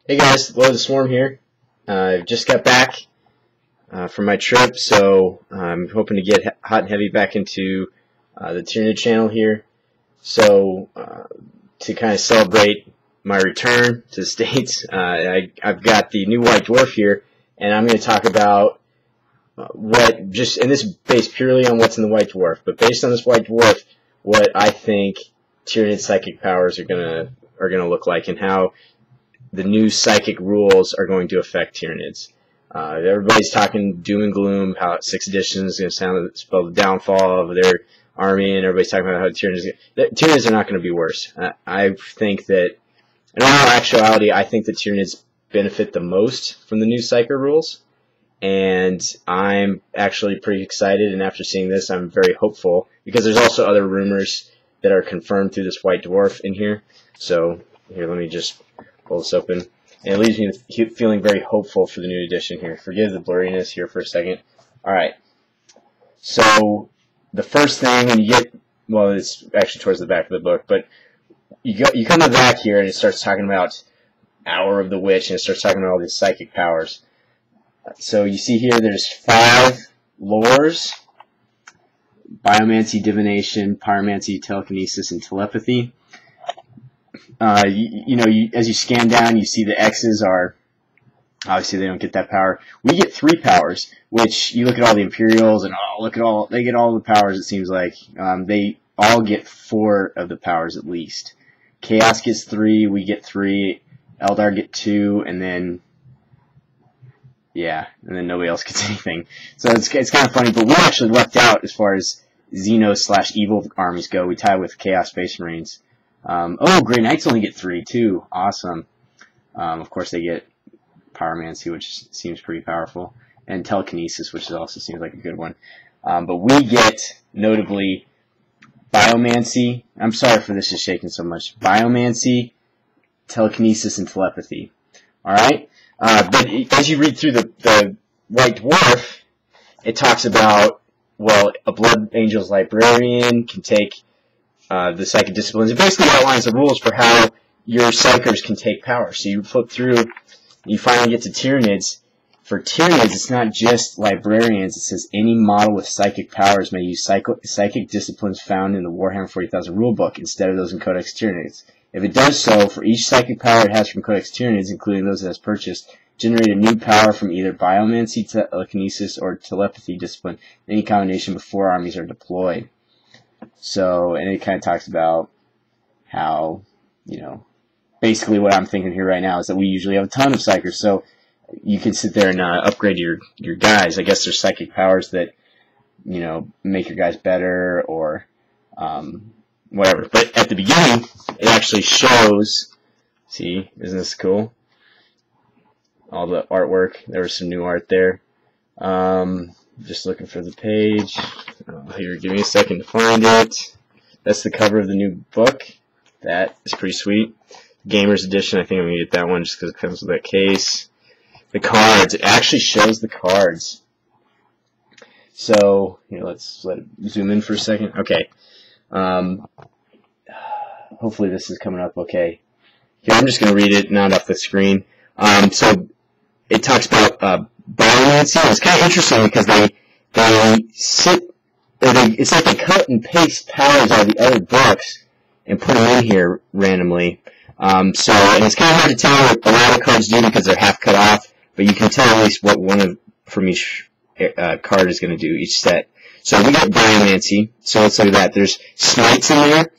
Hey guys, Low the Swarm here. Just got back from my trip, so I'm hoping to get hot and heavy back into the Tyranid channel here. So to kind of celebrate my return to the States, I've got the new White Dwarf here, and I'm going to talk about and this is based purely on what's in the White Dwarf, but based on this White Dwarf, what I think Tyranid psychic powers are gonna look like, and how the new psychic rules are going to affect Tyranids. Everybody's talking doom and gloom, how 6th edition is going to spell the downfall of their army, and everybody's talking about how Tyranids are not going to be worse. I think that, in all actuality, I think that Tyranids benefit the most from the new psychic rules, and I'm actually pretty excited, and after seeing this, I'm very hopeful, because there's also other rumors that are confirmed through this White Dwarf in here. So, here, let me just pull this open, and it leaves me feeling very hopeful for the new edition here. Forgive the blurriness here for a second. Alright, so the first thing when you get, well, it's actually towards the back of the book, but you come to the back here and it starts talking about Hour of the Witch, and it starts talking about all these psychic powers. So you see here there's 5 lores: Pyromancy, Divination, Pyromancy, Telekinesis, and Telepathy. As you scan down, you see the X's are, obviously they don't get that power. We get 3 powers, which you look at all the Imperials, and they get all the powers, it seems like. They all get 4 of the powers at least. Chaos gets 3, we get 3, Eldar get 2, and then nobody else gets anything. So it's kind of funny, but we actually lucked out as far as Xeno/Evil armies go. We tied with Chaos Space Marines. Grey Knights only get 3 too. Awesome. Of course they get Pyromancy, which seems pretty powerful, and Telekinesis, which also seems like a good one. But we get, notably, Biomancy. I'm sorry for this is shaking so much. Biomancy, Telekinesis, and Telepathy. Alright? But as you read through the White Dwarf, it talks about, well, a Blood Angel's Librarian can take the psychic disciplines. It basically outlines the rules for how your psychers can take power. So you flip through, you finally get to Tyranids. For Tyranids, it's not just librarians. It says any model with psychic powers may use psychic disciplines found in the Warhammer 40,000 rulebook instead of those in Codex Tyranids. If it does so, for each psychic power it has from Codex Tyranids, including those it has purchased, generate a new power from either Biomancy, Telekinesis, or Telepathy discipline in any combination before armies are deployed. So, and it kind of talks about how, basically what I'm thinking here right now is that we usually have a ton of psychers, so you can sit there and upgrade your guys. I guess there's psychic powers that, make your guys better, or whatever. But at the beginning, it actually shows, see, isn't this cool? All the artwork. There was some new art there. Just looking for the page. Here, give me a second to find it. That's the cover of the new book. That is pretty sweet. Gamers Edition, I think I'm going to get that one just because it comes with that case. The cards. It actually shows the cards. So, here, let's let it zoom in for a second. Okay. Hopefully this is coming up okay. Here, I'm just going to read it, not off the screen. So, it talks about Biomancy. It's kind of interesting because it's like they cut and paste powers out of the other books and put them in here randomly. And it's kind of hard to tell what a lot of cards do because they're half cut off, but you can tell at least what one from each card is going to do, each set. So we got Biomancy. So let's look at that. There's Smites in there.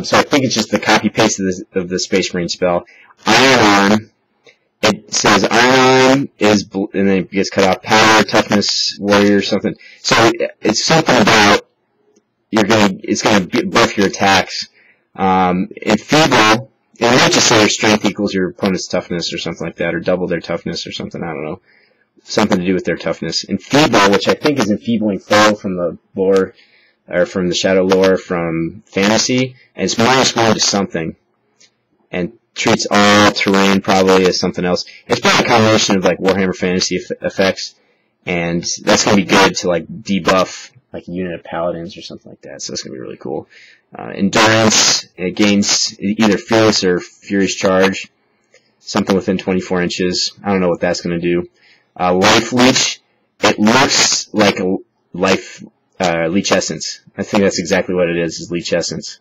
So I think it's just the copy paste of the Space Marine spell. Iron Arm. It says Iron is, and then it gets cut off. Power, Toughness, Warrior, something. So it's something about it's gonna buff your attacks. Enfeeble, it might just say your strength equals your opponent's toughness or something like that, or double their toughness or something. I don't know. Something to do with their toughness. Enfeeble, which I think is Enfeebling Foe from the lore, or from the Shadow lore from Fantasy, and it's -1 to something. And treats all terrain probably as something else. It's probably a combination of like Warhammer Fantasy effects, and that's gonna be good to like debuff like a unit of paladins or something like that. So that's gonna be really cool. Endurance, it gains either Fearless or Furious Charge. something within 24 inches. I don't know what that's going to do. Life Leech, it looks like a Life Leech Essence. I think that's exactly what it is Leech Essence.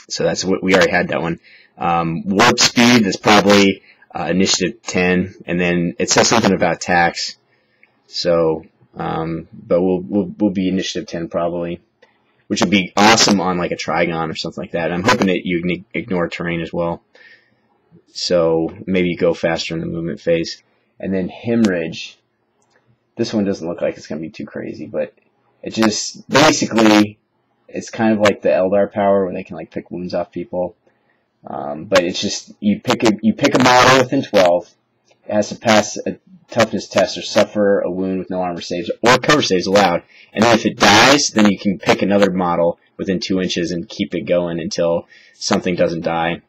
So that's what we already had that one. Warp Speed is probably Initiative 10, and then it says something about attacks. So, but we'll be Initiative 10 probably, which would be awesome on like a Trigon or something like that. I'm hoping that you ignore terrain as well. So maybe you go faster in the movement phase. And then Hemorrhage. This one doesn't look like it's going to be too crazy, but it just, basically, it's kind of like the Eldar power where they can like pick wounds off people. But it's just, you pick a model within 12. It has to pass a toughness test or suffer a wound with no armor saves or cover saves allowed. And then if it dies, then you can pick another model within 2 inches and keep it going until something doesn't die.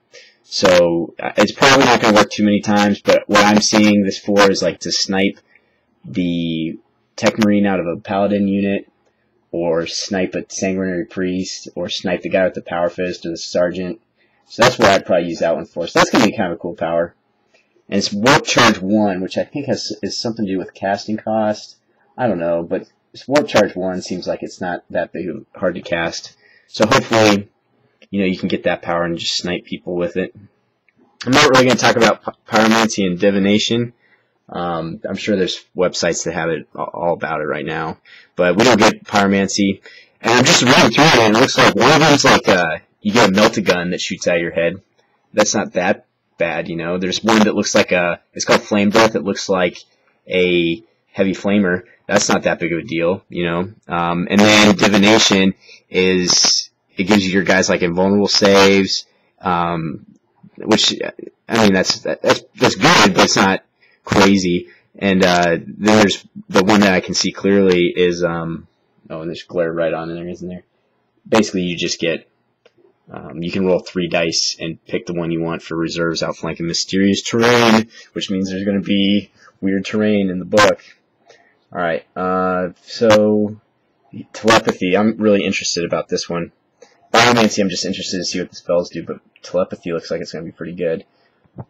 So it's probably not going to work too many times, but what I'm seeing this for is like to snipe the Tech Marine out of a Paladin unit, or snipe a Sanguinary Priest, or snipe the guy with the Power Fist or the Sergeant. So that's what I'd probably use that one for. So that's going to be kind of a cool power. And it's Warp Charge 1, which I think is something to do with casting cost. I don't know, but Warp Charge 1 seems like it's not that big of hard to cast. So hopefully, you know, you can get that power and just snipe people with it. I'm not really going to talk about Pyromancy and Divination. I'm sure there's websites that have it all about it right now. But we don't get Pyromancy. And I'm just reading through it, and it looks like one of them's like you get a melt-a-gun that shoots out of your head. That's not that bad, you know. There's one that looks like it's called Flame Breath. It looks like a heavy flamer. That's not that big of a deal, you know. And then Divination it gives you your guys like invulnerable saves, which, I mean, that's good, but it's not crazy. And then there's the one that I can see clearly is, and there's glare right on in there, isn't there? Basically, you just get, you can roll 3 dice and pick the one you want for reserves outflanking mysterious terrain, which means there's going to be weird terrain in the book. Alright, so Telepathy, I'm really interested about this one. Pyromancy, I'm just interested to see what the spells do, but Telepathy looks like it's going to be pretty good.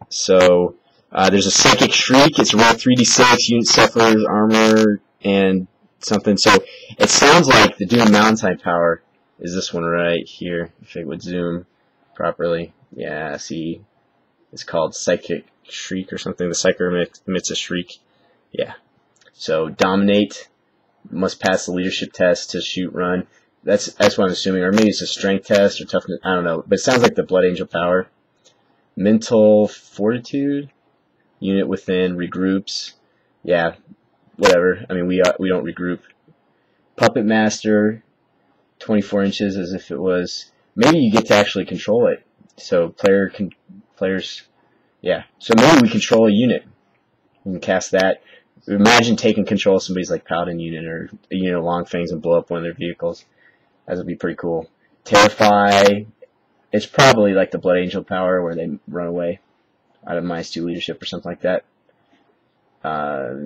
So, there's a Psychic Shriek. It's roll 3d6, unit suffers, armor, and something. So, it sounds like the Doom Mountainside power is this one right here, if it would zoom properly. Yeah, see, it's called Psychic Shriek or something. The Psyker emits a shriek. Yeah. So, Dominate, must pass the leadership test to shoot, run. That's what I'm assuming, or maybe it's a strength test or toughness. I don't know, but it sounds like the Blood Angel power. Mental Fortitude, unit within regroups. Yeah, whatever. I mean, we don't regroup. Puppet Master, 24 inches, as if it was. Maybe you get to actually control it. So players, yeah. So maybe we control a unit. We can cast that. Imagine taking control of somebody's like Paladin unit or Long Fangs and blow up one of their vehicles. That would be pretty cool. Terrify. It's probably like the Blood Angel power where they run away out of -2 leadership or something like that.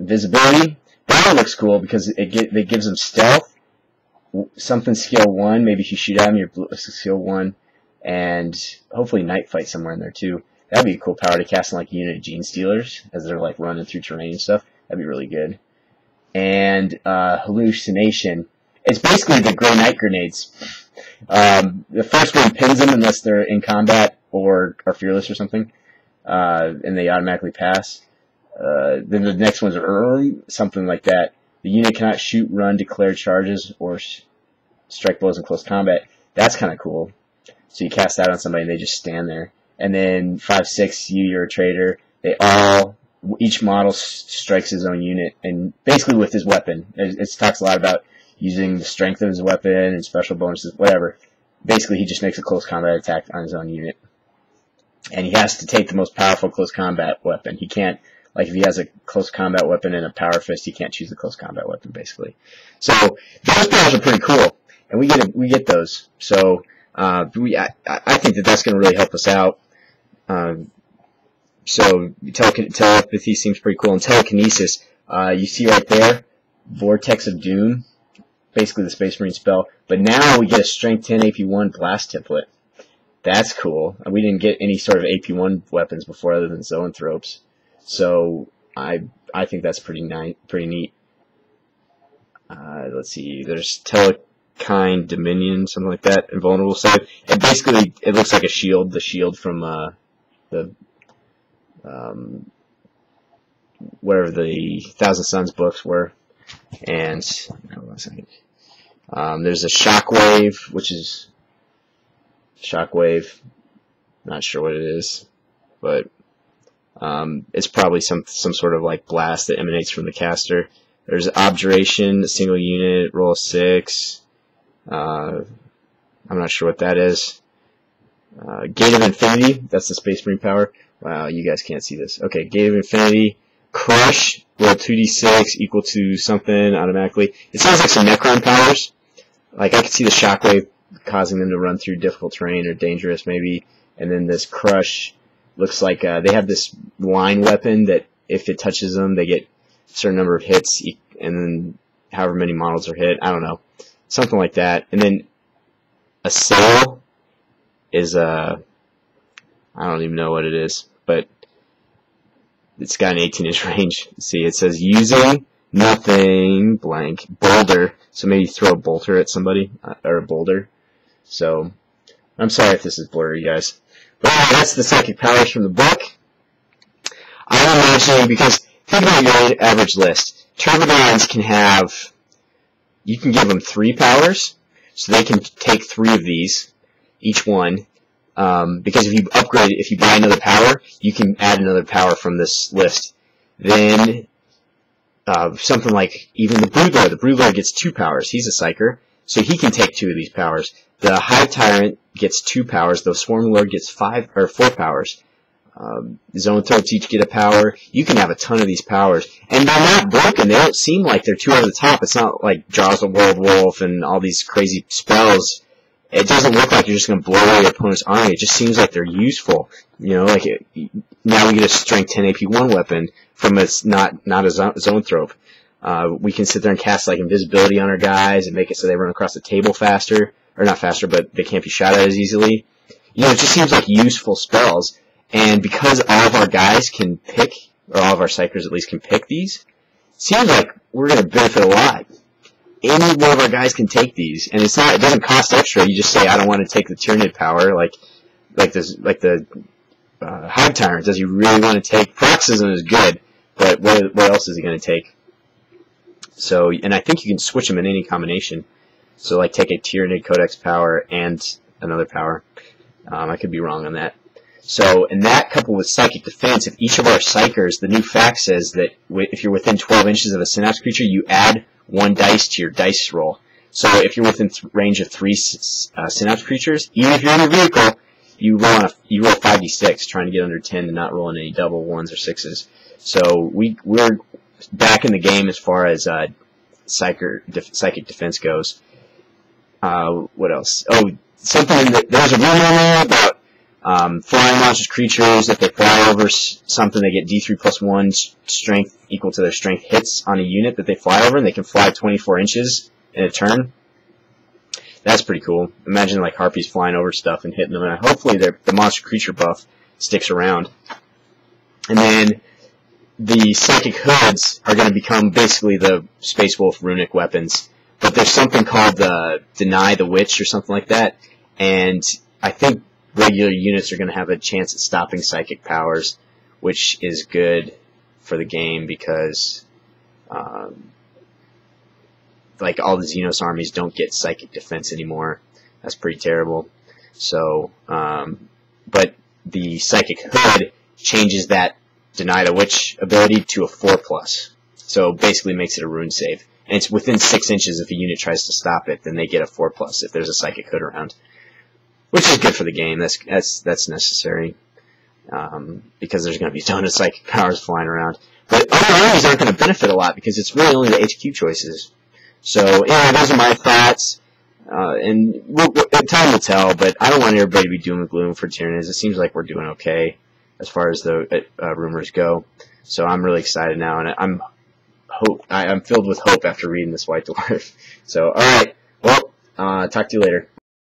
Visibility. That one looks cool because it gives them stealth. Something skill 1. Maybe if you shoot at them, you're skill 1. And hopefully Night Fight somewhere in there too. That'd be a cool power to cast on like a unit of Gene Stealers as they're like running through terrain and stuff. That'd be really good. And Hallucination. It's basically the Grey Knight grenades. The first one pins them unless they're in combat or are fearless or something, and they automatically pass. Then the next ones are something like that. The unit cannot shoot, run, declare charges, or strike blows in close combat. That's kind of cool. So you cast that on somebody and they just stand there. And then 5/6, you're a traitor. Each model strikes his own unit, and basically with his weapon. It talks a lot about using the strength of his weapon and special bonuses, whatever. Basically, he just makes a close combat attack on his own unit. And he has to take the most powerful close combat weapon. He can't, like if he has a close combat weapon and a power fist, he can't choose the close combat weapon, basically. So, those powers are pretty cool. And we get those. So, I think that that's going to really help us out. So, Telepathy seems pretty cool. And Telekinesis, you see right there, Vortex of Doom. Basically the Space Marine spell, but now we get a Strength 10 AP1 Blast template. That's cool. We didn't get any sort of AP1 weapons before other than zoanthropes. So I think that's pretty neat. Let's see. There's Telekind Dominion, something like that. Invulnerable side. And basically, it looks like a shield. The shield from the wherever the Thousand Suns books were. And hold on a second. There's a Shockwave, which is Shockwave. Not sure what it is, but it's probably some sort of like blast that emanates from the caster. There's Objuration, a single unit, roll 6. I'm not sure what that is. Gate of Infinity, that's the Space Marine power. Wow, you guys can't see this. Okay, Gate of Infinity. Crush, roll 2d6 equal to something automatically. It sounds like some Necron powers. Like I could see the Shockwave causing them to run through difficult terrain or dangerous maybe. And then this Crush looks like they have this line weapon that if it touches them, they get a certain number of hits, and then however many models are hit. I don't know. Something like that. And then Assail is I don't even know what it is, but it's got an 18-inch range. See, it says using nothing blank boulder. So maybe throw a bolter at somebody or a boulder. So I'm sorry if this is blurry, guys. But that's the psychic powers from the book. I'm imagining, because think about your average list. Tyranids can have, you can give them 3 powers, so they can take 3 of these, each one. Because if you upgrade it, if you buy another power, you can add another power from this list. Then, something like even the Broodlord. The Broodlord gets 2 powers. He's a Psyker, so he can take 2 of these powers. The Hive Tyrant gets 2 powers. The Swarm Lord gets 4 powers. Zoanthropes each get a power. You can have a ton of these powers, and they're not broken. They don't seem like they're too over the top. It's not like Jaws of World Wolf and all these crazy spells. It doesn't look like you're just going to blow away your opponent's army. It just seems like they're useful. You know, like now we get a strength 10 AP1 weapon from it's not a zoanthrope. We can sit there and cast like invisibility on our guys and make it so they run across the table faster, or not faster, but they can't be shot at as easily. You know, it just seems like useful spells. And because all of our guys can pick, or all of our Psychers at least can pick these, it seems like we're going to benefit a lot. Any one of our guys can take these, and it doesn't cost extra. You just say, I don't want to take the Tyranid power, like the Hive Tyrant. Does he really want to take? Paroxysm is good, but what else is he going to take? So, and I think you can switch them in any combination. So, like, take a Tyranid Codex power and another power. I could be wrong on that. So, and that coupled with Psychic Defense, if each of our Psychers, the new fact says that if you're within 12 inches of a Synapse creature, you add 1 dice to your dice roll. So if you're within range of 3 Synapse creatures, even if you're in a vehicle, you roll 5d6, trying to get under 10 and not rolling any double 1s or 6s. So we're back in the game as far as Psychic Defense goes. What else? Oh, something that there's a rumor about flying monsters, creatures, if they fly over something, they get D3 plus 1 strength equal to their strength hits on a unit that they fly over, and they can fly 24 inches in a turn. That's pretty cool. Imagine like Harpies flying over stuff and hitting them, and hopefully the monster creature buff sticks around. And then the Psychic Hoods are going to become basically the Space Wolf runic weapons. But there's something called the Deny the Witch or something like that, and I think regular units are going to have a chance at stopping psychic powers, which is good for the game because like all the Xenos armies don't get psychic defense anymore. That's pretty terrible. So, but the Psychic Hood changes that Deny the Witch ability to a 4+. So basically makes it a rune save. And it's within 6 inches if a unit tries to stop it, then they get a 4+ if there's a Psychic Hood around. Which is good for the game. That's necessary. Because there's going to be a ton of psychic powers flying around. But other armies aren't going to benefit a lot because it's really only the HQ choices. So, yeah, those are my thoughts. And time will tell, but I don't want everybody to be doom and gloom for Tyranids. It seems like we're doing okay as far as the rumors go. So I'm really excited now, and I'm filled with hope after reading this White Dwarf. So, alright, well, talk to you later.